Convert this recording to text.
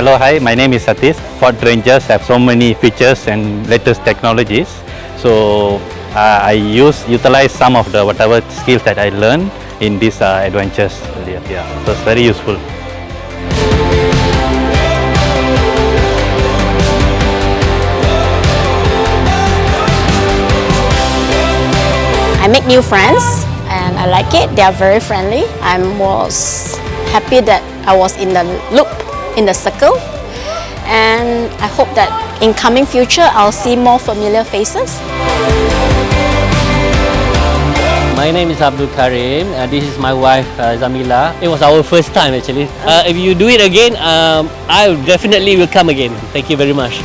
Hello, hi, my name is Satish. Ford Rangers have so many features and latest technologies. So I utilize some of the whatever skills that I learned in these adventures earlier. Yeah, so it's very useful. I make new friends and I like it. They are very friendly. I was happy that I was in the loop, in the circle, and I hope that in coming future I'll see more familiar faces. My name is Abdul Karim. This is my wife Zamila. It was our first time actually. If you do it again, I definitely will come again. Thank you very much.